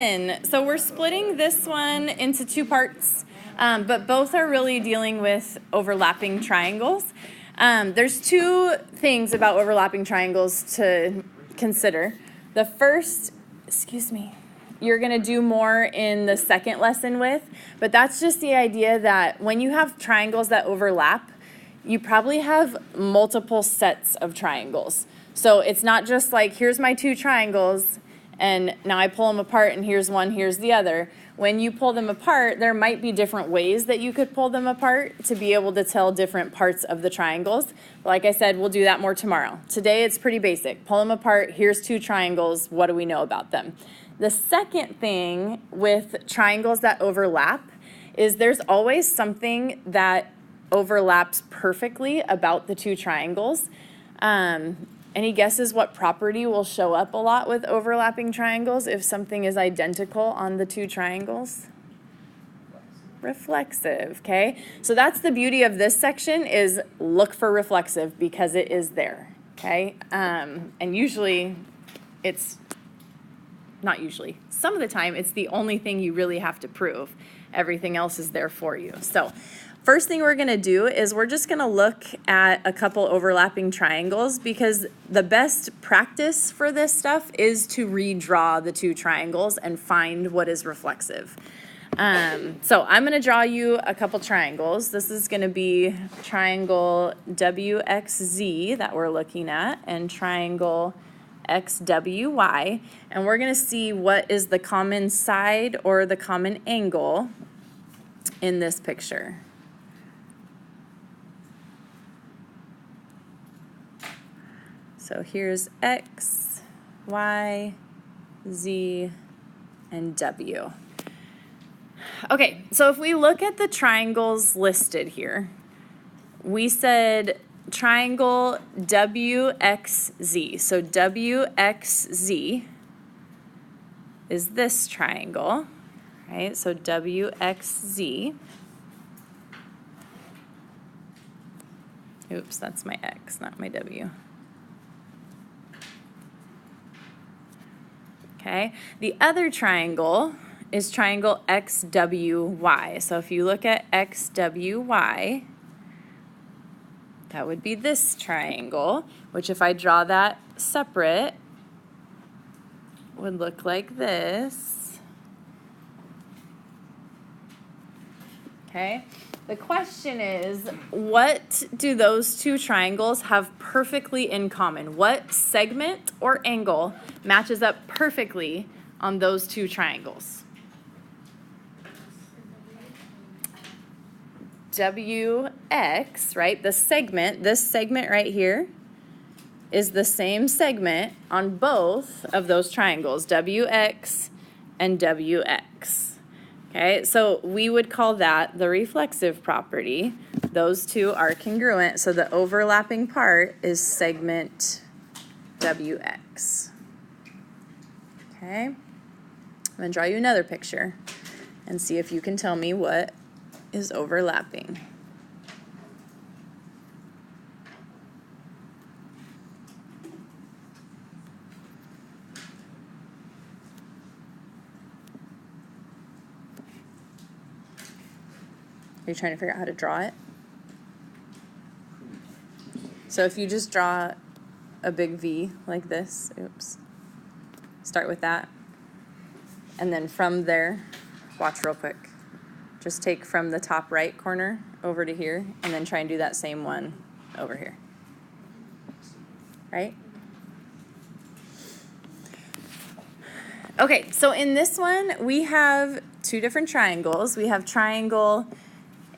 So we're splitting this one into two parts, but both are really dealing with overlapping triangles. There's two things about overlapping triangles to consider. The first, you're going to do more in the second lesson with, but that's just the idea that when you have triangles that overlap, you probably have multiple sets of triangles. So it's not just like, here's my two triangles, and now I pull them apart, and here's one, here's the other. When you pull them apart, there might be different ways that you could pull them apart to be able to tell different parts of the triangles. Like I said, we'll do that more tomorrow. Today, it's pretty basic. Pull them apart, here's two triangles, what do we know about them? The second thing with triangles that overlap is there's always something that overlaps perfectly about the two triangles. Any guesses what property will show up a lot with overlapping triangles if something is identical on the two triangles? Reflexive, okay? So that's the beauty of this section, is look for reflexive because it is there, okay? And usually some of the time it's the only thing you really have to prove. Everything else is there for you. So first thing we're going to do is we're just going to look at a couple overlapping triangles, because the best practice for this stuff is to redraw the two triangles and find what is reflexive. So I'm going to draw you a couple triangles. This is going to be triangle WXZ that we're looking at, and triangle XWY, and we're going to see what is the common side or the common angle in this picture. So here's X, Y, Z, and W. Okay, so if we look at the triangles listed here, we said triangle WXZ. So WXZ is this triangle, right? So WXZ. Oops, that's my X, not my W. Okay, the other triangle is triangle XWY. So if you look at XWY, that would be this triangle, which if I draw that separate, would look like this. Okay, the question is, what do those two triangles have perfectly in common? What segment or angle matches up perfectly on those two triangles? WX, right? The segment, this segment right here, is the same segment on both of those triangles, WX and WX. Okay, so we would call that the reflexive property. Those two are congruent, so the overlapping part is segment WX. Okay, I'm going to draw you another picture and see if you can tell me what is overlapping. Are you trying to figure out how to draw it? So if you just draw a big V like this, start with that. And then from there, watch real quick. Just take from the top right corner over to here, and then try and do that same one over here. Right? Okay, so in this one, we have two different triangles. We have triangle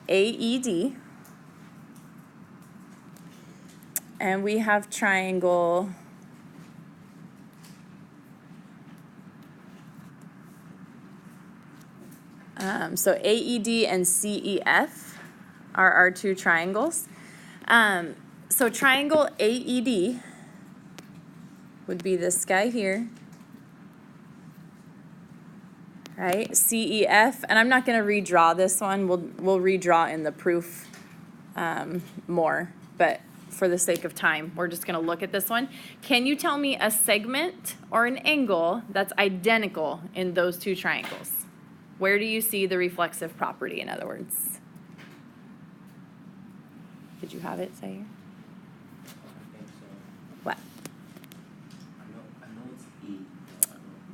AED, and we have triangle so AED and CEF are our two triangles. So triangle AED would be this guy here, right? CEF, and I'm not going to redraw this one. We'll redraw in the proof more, but for the sake of time, we're just going to look at this one. Can you tell me a segment or an angle that's identical in those two triangles? Where do you see the reflexive property, in other words? Did you have it, Zaire? I think so. What? I know it's E.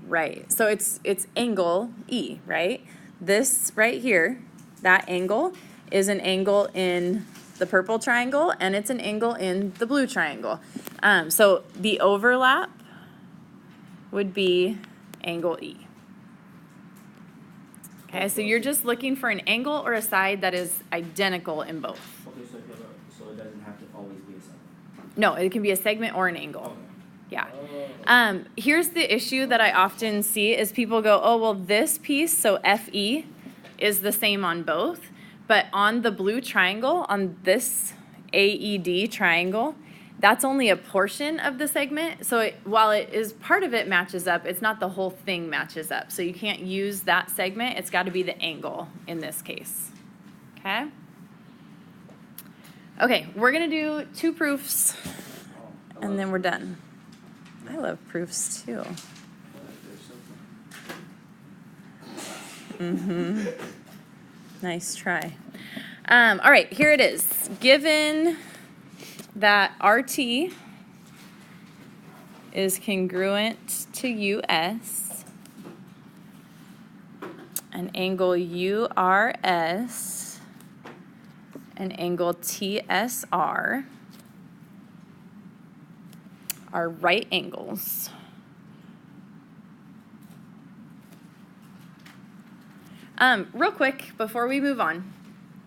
Right. So it's angle E, right? This right here, that angle is an angle in the purple triangle, and it's an angle in the blue triangle. So the overlap would be angle E. Okay, so you're just looking for an angle or a side that is identical in both. Okay, so it doesn't have to always be a segment. No, it can be a segment or an angle. Okay. Yeah. Oh. Here's the issue that I often see is people go, oh, well, this piece, so FE, is the same on both. But on the blue triangle, on this AED triangle, that's only a portion of the segment. So while it is part of it matches up, it's not the whole thing matches up. So you can't use that segment. It's got to be the angle in this case. Okay? Okay, we're going to do 2 proofs, and then we're done. I love proofs too. Nice try. All right, here it is. Given that RT is congruent to US, an angle URS, an angle TSR are right angles. Real quick, before we move on,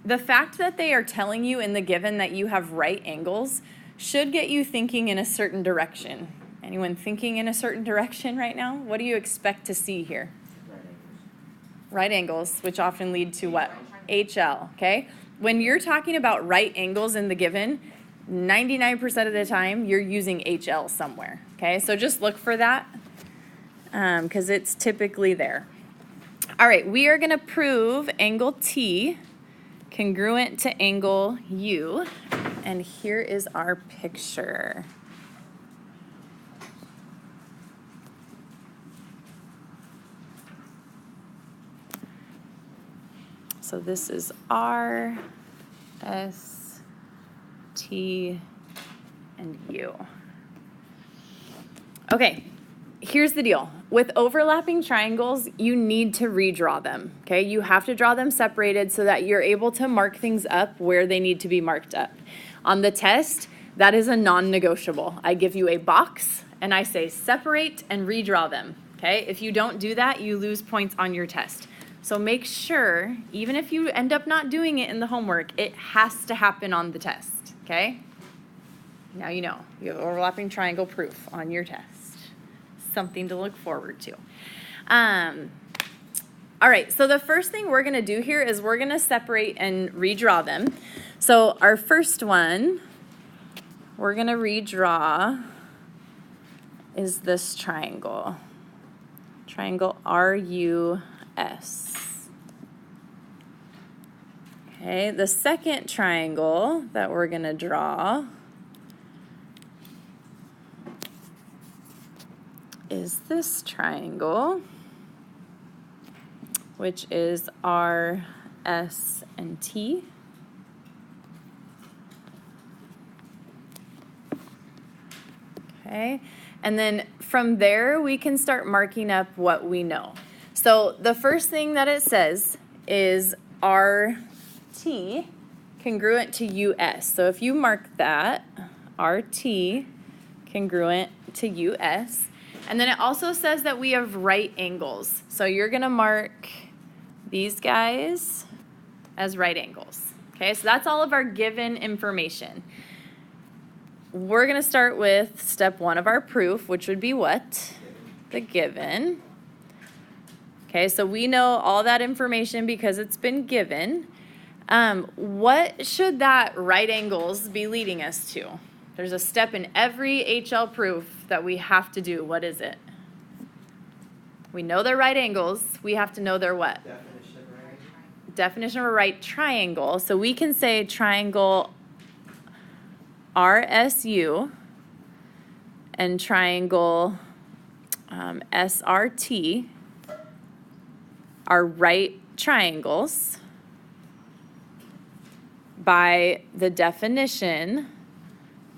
the fact that they are telling you in the given that you have right angles should get you thinking in a certain direction. Anyone thinking in a certain direction right now? What do you expect to see here? Right angles, which often lead to what? HL, okay? When you're talking about right angles in the given, 99% of the time, you're using HL somewhere, okay? So just look for that because it's typically there. All right, we are going to prove angle T congruent to angle U, and here is our picture. So this is R, S, T, and U. Okay, here's the deal. With overlapping triangles, you need to redraw them, okay? You have to draw them separated so that you're able to mark things up where they need to be marked up. On the test, that is a non-negotiable. I give you a box, and I say separate and redraw them, okay? If you don't do that, you lose points on your test. So make sure, even if you end up not doing it in the homework, it has to happen on the test, okay? Now you know. You have overlapping triangle proof on your test. Something to look forward to. All right, so the first thing we're going to do here is we're going to separate and redraw them. So our first one we're going to redraw is this triangle. Triangle RUS. Okay, the second triangle that we're going to draw is this triangle, which is R, S, and T. Okay, and then from there we can start marking up what we know. So the first thing that it says is RT congruent to US. So if you mark that, RT congruent to US. And then it also says that we have right angles. So you're going to mark these guys as right angles. Okay, so that's all of our given information. We're going to start with step 1 of our proof, which would be what? The given. Okay, so we know all that information because it's been given. What should that right angles be leading us to? There's a step in every HL proof that we have to do. What is it? We know they're right angles. We have to know they're what? Definition of right. Definition of a right triangle. So we can say triangle RSU and triangle SRT are right triangles by the definition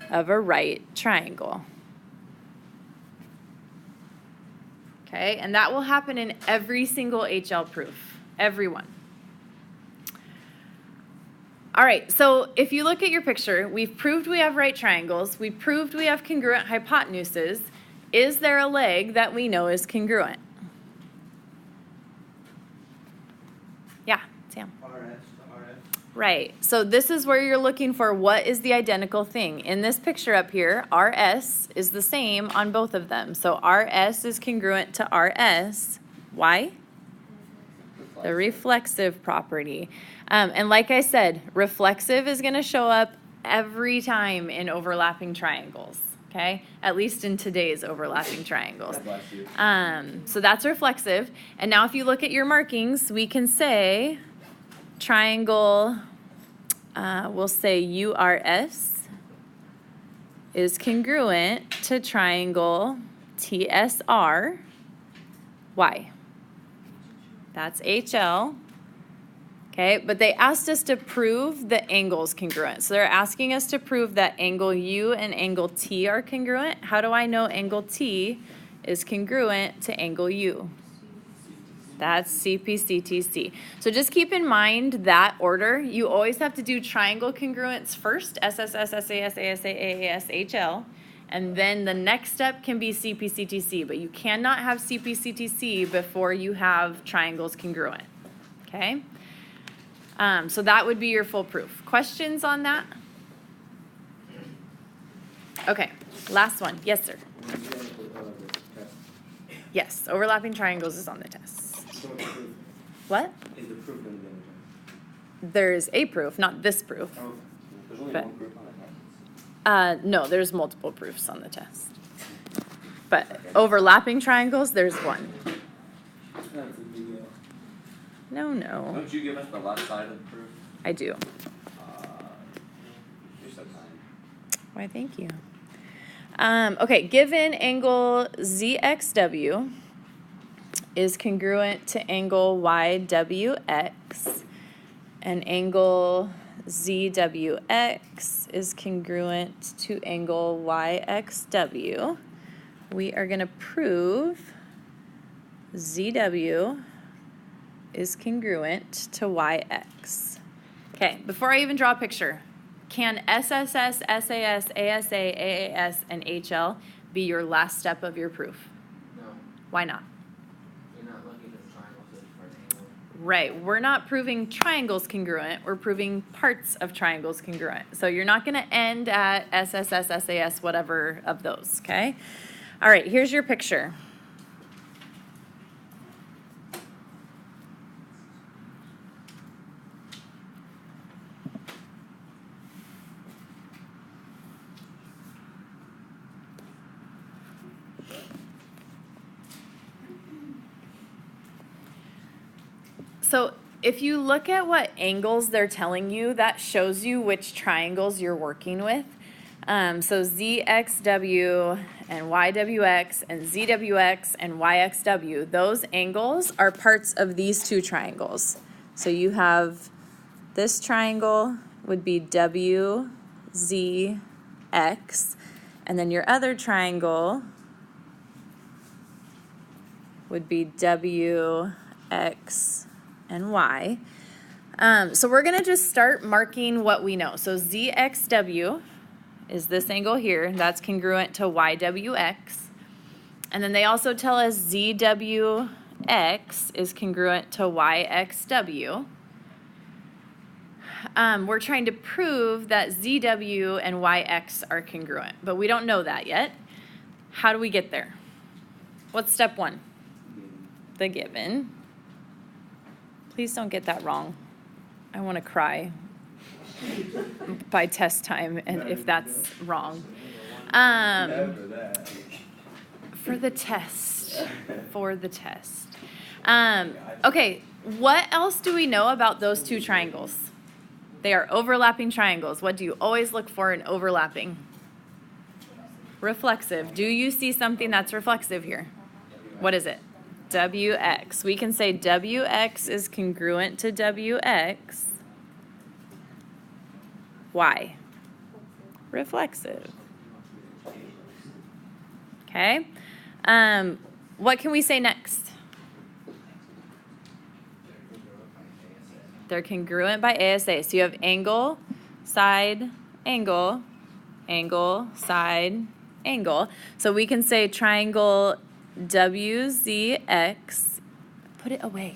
of a right triangle. Okay, and that will happen in every single HL proof, every one. All right, so if you look at your picture, we've proved we have right triangles, we've proved we have congruent hypotenuses. Is there a leg that we know is congruent? Yeah, Sam. RS to RS. Right, so this is where you're looking for what is the identical thing. In this picture up here, RS is the same on both of them. So RS is congruent to RS. Why? The reflexive property. And like I said, reflexive is going to show up every time in overlapping triangles, okay? At least in today's overlapping triangles. So that's reflexive. And now if you look at your markings, we can say triangle, we'll say URS is congruent to triangle TSR. Why? That's HL. Okay, but they asked us to prove the angle's congruent. So they're asking us to prove that angle U and angle T are congruent. How do I know angle T is congruent to angle U? That's CPCTC. So just keep in mind that order. You always have to do triangle congruence first, SSS, SAS, ASA, AAS, HL. And then the next step can be CPCTC, but you cannot have CPCTC before you have triangles congruent, okay? So that would be your full proof. Questions on that? Okay, last one. Yes, sir. Yes, overlapping triangles is on the test. What? Is the proof going to be on the test? There's a proof, not this proof. Oh, there's only But- one proof on the test. No, there's multiple proofs on the test. But overlapping triangles, there's one. That's a big deal. No. Don't you give us the left side of the proof? I do. You're so kind. Why, thank you. Okay, given angle ZXW is congruent to angle YWX, and angle ZWX is congruent to angle YXW, we are going to prove ZW is congruent to YX. Okay, before I even draw a picture, can SSS, SAS, ASA, AAS, and HL be your last step of your proof? No, Why not? you're not looking at the triangle search for an angle. Right, we're not proving triangles congruent, we're proving parts of triangles congruent. So you're not going to end at SSS, SAS, whatever of those, okay? All right, here's your picture. So if you look at what angles they're telling you, that shows you which triangles you're working with. So ZXW and YWX and ZWX and YXW, those angles are parts of these two triangles. So you have this triangle would be WZX, and then your other triangle would be WX and Y. So we're going to just start marking what we know. So ZXW is this angle here. That's congruent to YWX. And then they also tell us ZWX is congruent to YXW. We're trying to prove that ZW and YX are congruent, but we don't know that yet. How do we get there? What's step one? The given. Please don't get that wrong. I want to cry by test time, and if that's wrong. For the test. For the test. Okay, what else do we know about those two triangles? They are overlapping triangles. What do you always look for in overlapping? Reflexive. Do you see something that's reflexive here? What is it? WX. We can say WX is congruent to WX. Why? Reflexive. Okay. What can we say next? They're congruent by ASA. So you have angle, side, angle, angle, side, angle. So we can say triangle WZX. Put it away.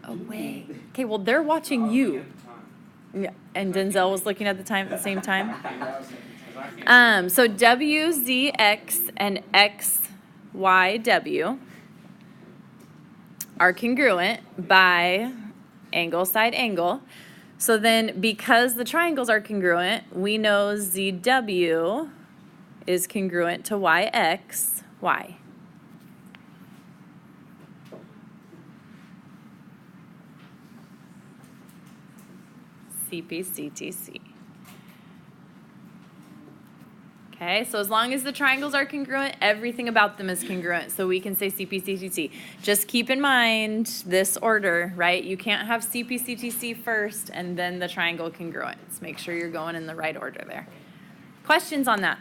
Away. Okay, well, they're watching you. Yeah, and Denzel was looking at the time at the same time. So WZX and XYW are congruent by angle, side, angle. So then because the triangles are congruent, we know ZW is congruent to YX. Why? CPCTC. Okay, so as long as the triangles are congruent, everything about them is congruent. So we can say CPCTC. Just keep in mind this order, right? You can't have CPCTC first and then the triangle congruence. Make sure you're going in the right order there. Questions on that?